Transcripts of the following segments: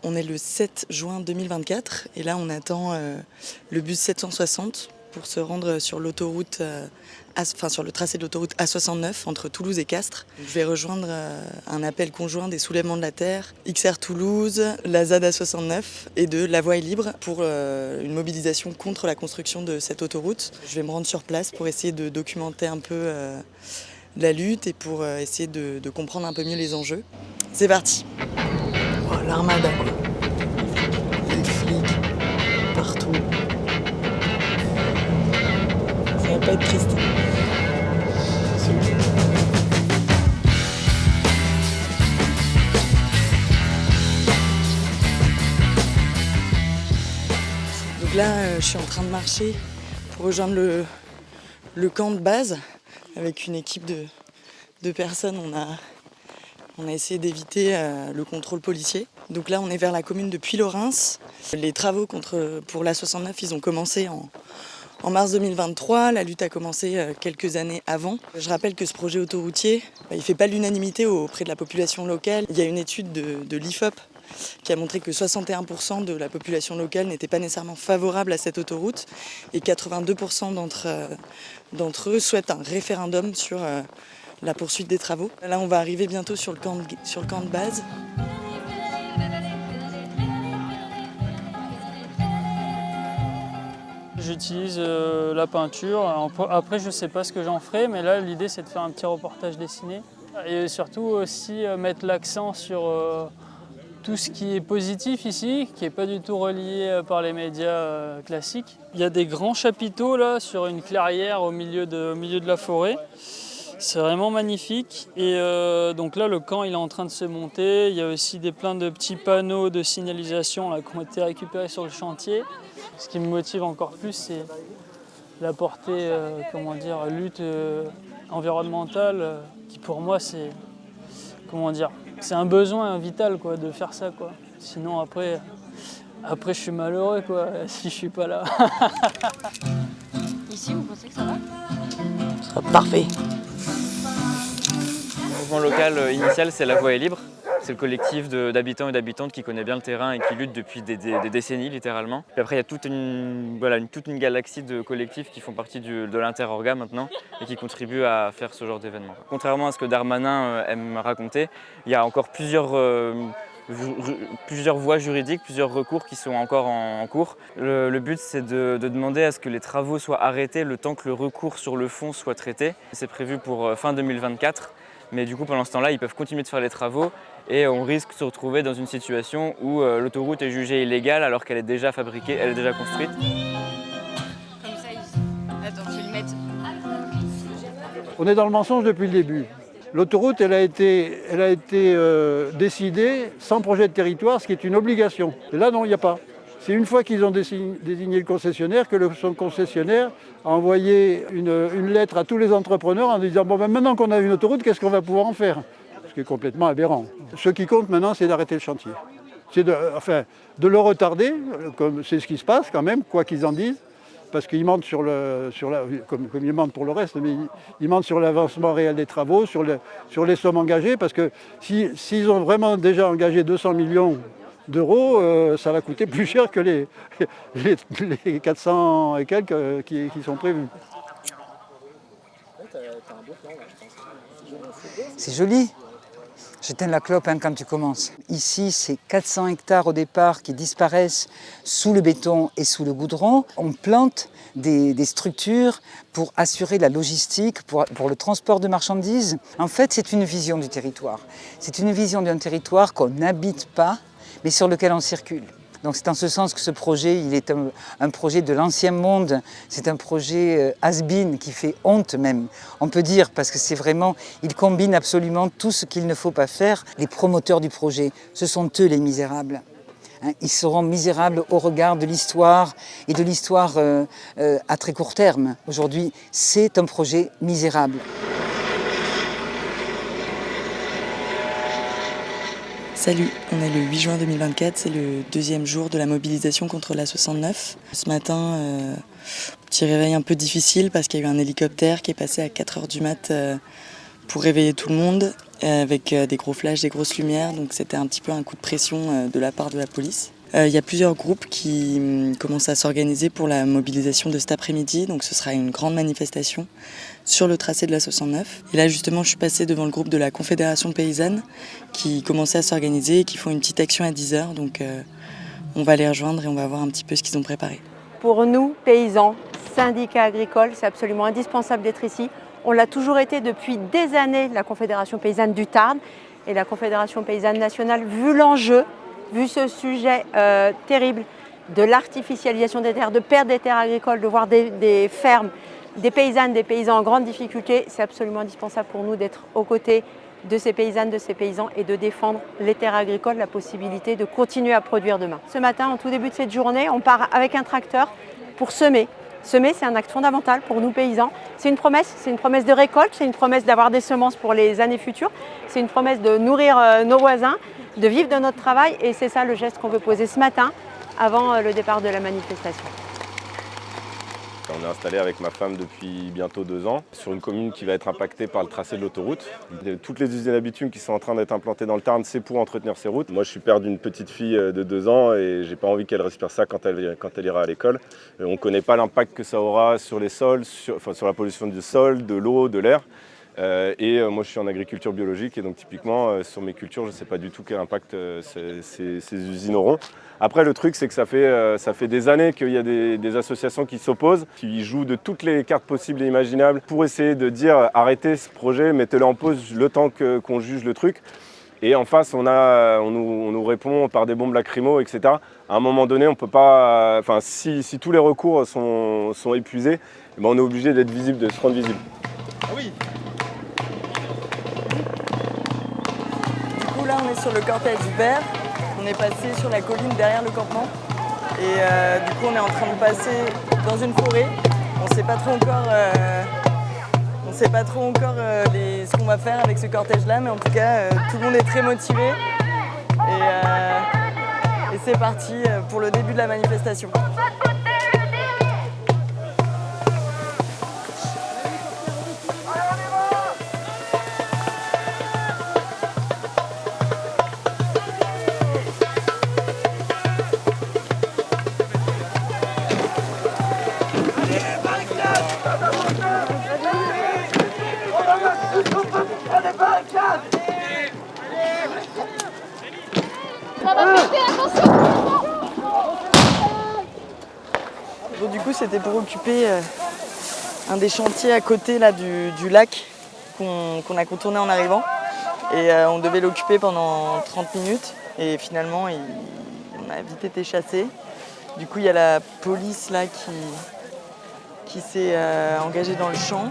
On est le 7 juin 2024 et là on attend le bus 760 pour se rendre sur l'autoroute, sur le tracé de l'autoroute A69 entre Toulouse et Castres. Je vais rejoindre un appel conjoint des Soulèvements de la Terre, XR Toulouse, la ZAD A69 et de La Voie est libre pour une mobilisation contre la construction de cette autoroute. Je vais me rendre sur place pour essayer de documenter un peu la lutte et pour essayer de comprendre un peu mieux les enjeux. C'est parti! Oh, l'armada quoi. Les flics partout. Ça va pas être triste. Donc là, je suis en train de marcher pour rejoindre le camp de base avec une équipe de personnes. On a essayé d'éviter le contrôle policier. Donc là, on est vers la commune de Puylaurens. Les travaux pour l'A69, ils ont commencé en mars 2023. La lutte a commencé quelques années avant. Je rappelle que ce projet autoroutier, il ne fait pas l'unanimité auprès de la population locale. Il y a une étude de l'IFOP qui a montré que 61% de la population locale n'était pas nécessairement favorable à cette autoroute et 82% d'entre eux souhaitent un référendum sur la poursuite des travaux. Là, on va arriver bientôt sur le camp de base. J'utilise la peinture. Après, je ne sais pas ce que j'en ferai, mais là, l'idée, c'est de faire un petit reportage dessiné. Et surtout aussi mettre l'accent sur tout ce qui est positif ici, qui n'est pas du tout relié par les médias classiques. Il y a des grands chapiteaux là, sur une clairière au milieu de la forêt. C'est vraiment magnifique. Et donc là, le camp il est en train de se monter. Il y a aussi plein de petits panneaux de signalisation là, qui ont été récupérés sur le chantier. Ce qui me motive encore plus, c'est la portée, lutte environnementale, qui pour moi, c'est un besoin vital quoi, de faire ça. Quoi. Sinon, après, je suis malheureux quoi, si je suis pas là. Ici, vous pensez que ça va? Ce sera parfait. Le mouvement local initial, c'est La Voie est libre. C'est le collectif d'habitants et d'habitantes qui connaît bien le terrain et qui lutte depuis des décennies littéralement. Puis après, il y a toute une galaxie de collectifs qui font partie de l'Interorga maintenant et qui contribuent à faire ce genre d'événement. Contrairement à ce que Darmanin aime raconter, il y a encore plusieurs voies juridiques, plusieurs recours qui sont encore en cours. Le but, c'est de demander à ce que les travaux soient arrêtés le temps que le recours sur le fond soit traité. C'est prévu pour fin 2024. Mais du coup, pendant ce temps-là, ils peuvent continuer de faire les travaux et on risque de se retrouver dans une situation où l'autoroute est jugée illégale alors qu'elle est déjà fabriquée, elle est déjà construite. Comme ça, ici. Attends, je vais le mettre. On est dans le mensonge depuis le début. L'autoroute, elle a été décidée sans projet de territoire, ce qui est une obligation. Et là, non, il n'y a pas. C'est une fois qu'ils ont désigné le concessionnaire que son concessionnaire a envoyé une lettre à tous les entrepreneurs en disant bon, maintenant qu'on a une autoroute, qu'est-ce qu'on va pouvoir en faire? Ce qui est complètement aberrant. Ce qui compte maintenant, c'est d'arrêter le chantier. C'est de le retarder, comme c'est ce qui se passe quand même, quoi qu'ils en disent, parce qu'ils mentent comme ils mentent pour le reste, mais ils mentent sur l'avancement réel des travaux, sur les sommes engagées, parce que s'ils ont vraiment déjà engagé 200 millions d'euros, ça va coûter plus cher que les 400 et quelques qui sont prévus. C'est joli. J'éteins la clope quand tu commences. Ici, c'est 400 hectares au départ qui disparaissent sous le béton et sous le goudron. On plante des structures pour assurer la logistique, pour le transport de marchandises. En fait, c'est une vision du territoire. C'est une vision d'un territoire qu'on n'habite pas, mais sur lequel on circule. Donc c'est en ce sens que ce projet, il est un projet de l'ancien monde, c'est un projet has-been qui fait honte même, on peut dire, parce que c'est vraiment, il combine absolument tout ce qu'il ne faut pas faire. Les promoteurs du projet, ce sont eux les misérables. Ils seront misérables au regard de l'histoire et de l'histoire à très court terme. Aujourd'hui, c'est un projet misérable. Salut, on est le 8 juin 2024, c'est le deuxième jour de la mobilisation contre l'A69. Ce matin, petit réveil un peu difficile parce qu'il y a eu un hélicoptère qui est passé à 4h du mat pour réveiller tout le monde avec des gros flashs, des grosses lumières. Donc c'était un petit peu un coup de pression de la part de la police. Il y a plusieurs groupes qui commencent à s'organiser pour la mobilisation de cet après-midi. Donc ce sera une grande manifestation sur le tracé de la 69. Et là justement je suis passée devant le groupe de la Confédération paysanne qui commençait à s'organiser et qui font une petite action à 10h. Donc on va les rejoindre et on va voir un petit peu ce qu'ils ont préparé. Pour nous, paysans, syndicats agricoles, c'est absolument indispensable d'être ici. On l'a toujours été depuis des années, la Confédération paysanne du Tarn et la Confédération paysanne nationale, vu l'enjeu, vu ce sujet terrible de l'artificialisation des terres, de perte des terres agricoles, de voir des fermes, des paysannes, des paysans en grande difficulté, c'est absolument indispensable pour nous d'être aux côtés de ces paysannes, de ces paysans et de défendre les terres agricoles, la possibilité de continuer à produire demain. Ce matin, en tout début de cette journée, on part avec un tracteur pour semer. Semer, c'est un acte fondamental pour nous paysans. C'est une promesse de récolte, c'est une promesse d'avoir des semences pour les années futures, c'est une promesse de nourrir nos voisins, de vivre de notre travail et c'est ça le geste qu'on veut poser ce matin avant le départ de la manifestation. On est installé avec ma femme depuis bientôt 2 ans sur une commune qui va être impactée par le tracé de l'autoroute. Toutes les usines à bitume qui sont en train d'être implantées dans le Tarn, c'est pour entretenir ces routes. Moi je suis père d'une petite fille de 2 ans et j'ai pas envie qu'elle respire ça quand elle ira à l'école. On ne connaît pas l'impact que ça aura sur les sols, sur la pollution du sol, de l'eau, de l'air. Moi je suis en agriculture biologique et donc typiquement sur mes cultures je ne sais pas du tout quel impact ces usines auront. Après le truc c'est que ça fait des années qu'il y a des associations qui s'opposent, qui jouent de toutes les cartes possibles et imaginables pour essayer de dire arrêtez ce projet, mettez-le en pause le temps qu'on juge le truc. Et en face on nous répond par des bombes lacrymo, etc. À un moment donné on peut pas, si tous les recours sont épuisés, on est obligé d'être visible, de se rendre visible. Ah oui. Là on est sur le cortège vert, on est passé sur la colline derrière le campement et du coup on est en train de passer dans une forêt. On ne sait pas trop encore ce qu'on va faire avec ce cortège là, mais en tout cas tout le monde est très motivé et c'est parti pour le début de la manifestation. Bon, du coup, c'était pour occuper un des chantiers à côté là, du lac qu'on a contourné en arrivant. Et on devait l'occuper pendant 30 minutes. Et finalement, on a vite été chassés. Du coup, il y a la police là qui s'est engagée dans le champ.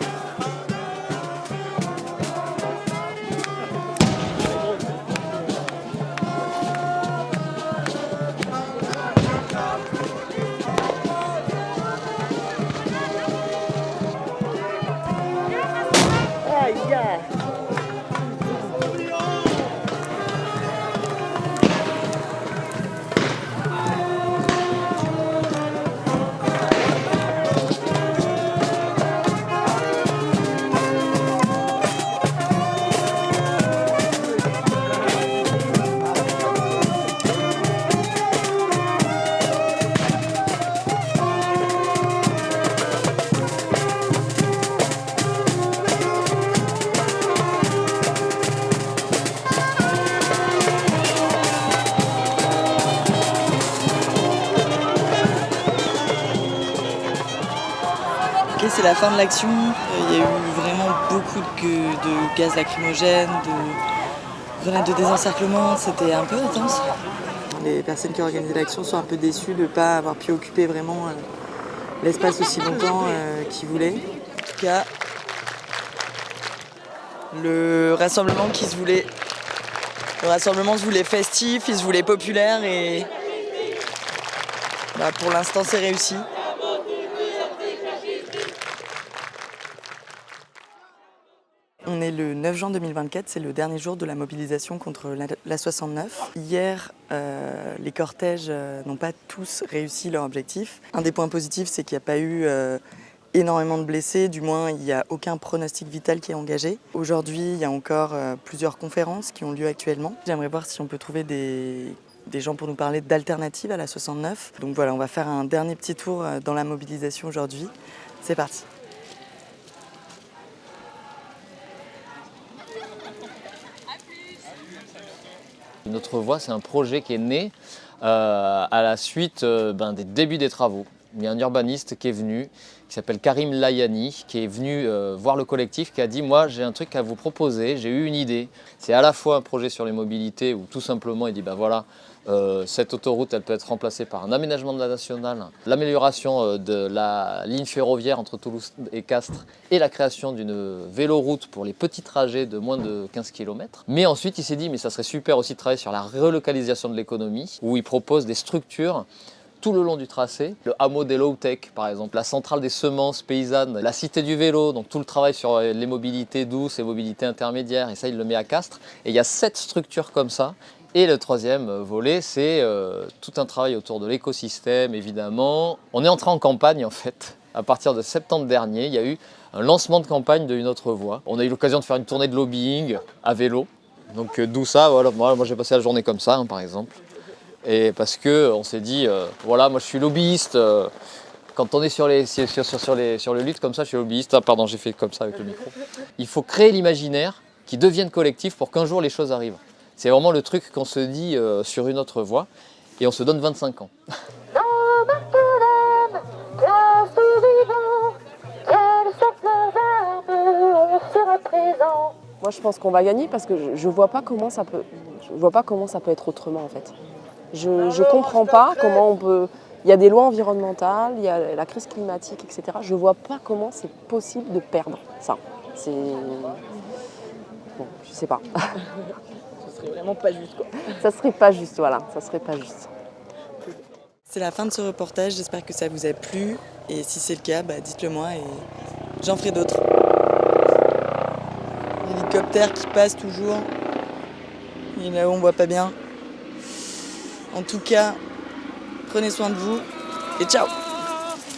C'est la fin de l'action. Il y a eu vraiment beaucoup de gaz lacrymogènes, de grenades de désencerclement. C'était un peu intense. Les personnes qui ont organisé l'action sont un peu déçues de ne pas avoir pu occuper vraiment l'espace aussi longtemps qu'ils voulaient. En tout cas, le rassemblement se voulait festif, il se voulait populaire et pour l'instant c'est réussi. On est le 9 juin 2024, c'est le dernier jour de la mobilisation contre la 69. Hier, les cortèges n'ont pas tous réussi leur objectif. Un des points positifs, c'est qu'il n'y a pas eu énormément de blessés, du moins il n'y a aucun pronostic vital qui est engagé. Aujourd'hui, il y a encore plusieurs conférences qui ont lieu actuellement. J'aimerais voir si on peut trouver des gens pour nous parler d'alternatives à la 69. Donc voilà, on va faire un dernier petit tour dans la mobilisation aujourd'hui. C'est parti. Notre Voie, c'est un projet qui est né à la suite des débuts des travaux. Il y a un urbaniste qui est venu, qui s'appelle Karim Layani, qui est venu voir le collectif, qui a dit « Moi, j'ai un truc à vous proposer, j'ai eu une idée. » C'est à la fois un projet sur les mobilités où tout simplement il dit « Ben voilà, cette autoroute, elle peut être remplacée par un aménagement de la nationale, l'amélioration de la ligne ferroviaire entre Toulouse et Castres et la création d'une véloroute pour les petits trajets de moins de 15 km. » Mais ensuite, il s'est dit « Mais ça serait super aussi de travailler sur la relocalisation de l'économie, où il propose des structures tout le long du tracé, le hameau des low-tech par exemple, la centrale des semences paysannes, la cité du vélo, donc tout le travail sur les mobilités douces et mobilités intermédiaires, et ça il le met à Castres. Et il y a 7 structures comme ça. Et le troisième volet, c'est tout un travail autour de l'écosystème évidemment. On est entré en campagne en fait. À partir de septembre dernier, il y a eu un lancement de campagne de Une autre voie. On a eu l'occasion de faire une tournée de lobbying à vélo. Donc d'où ça, voilà, moi j'ai passé la journée comme ça par exemple. Et parce qu'on s'est dit, voilà, moi je suis lobbyiste, quand on est sur le lutte comme ça, je suis lobbyiste. Ah pardon, j'ai fait comme ça avec le micro. Il faut créer l'imaginaire qui devienne collectif pour qu'un jour les choses arrivent. C'est vraiment le truc qu'on se dit sur Une autre voie et on se donne 25 ans. Moi je pense qu'on va gagner parce que je vois pas comment ça peut être autrement en fait. Je comprends pas comment on peut. Il y a des lois environnementales, il y a la crise climatique, etc. Je vois pas comment c'est possible de perdre ça. C'est. Bon, je sais pas. Ce serait vraiment pas juste quoi. Ça serait pas juste, voilà. Ça serait pas juste. C'est la fin de ce reportage, j'espère que ça vous a plu. Et si c'est le cas, dites-le moi et j'en ferai d'autres. L'hélicoptère qui passe toujours. Et là-haut, on voit pas bien. En tout cas, prenez soin de vous et ciao.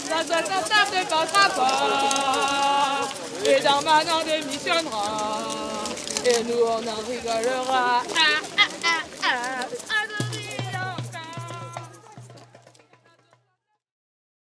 La 69 ne passera pas, et Darmanin démissionnera, et nous on en rigolera.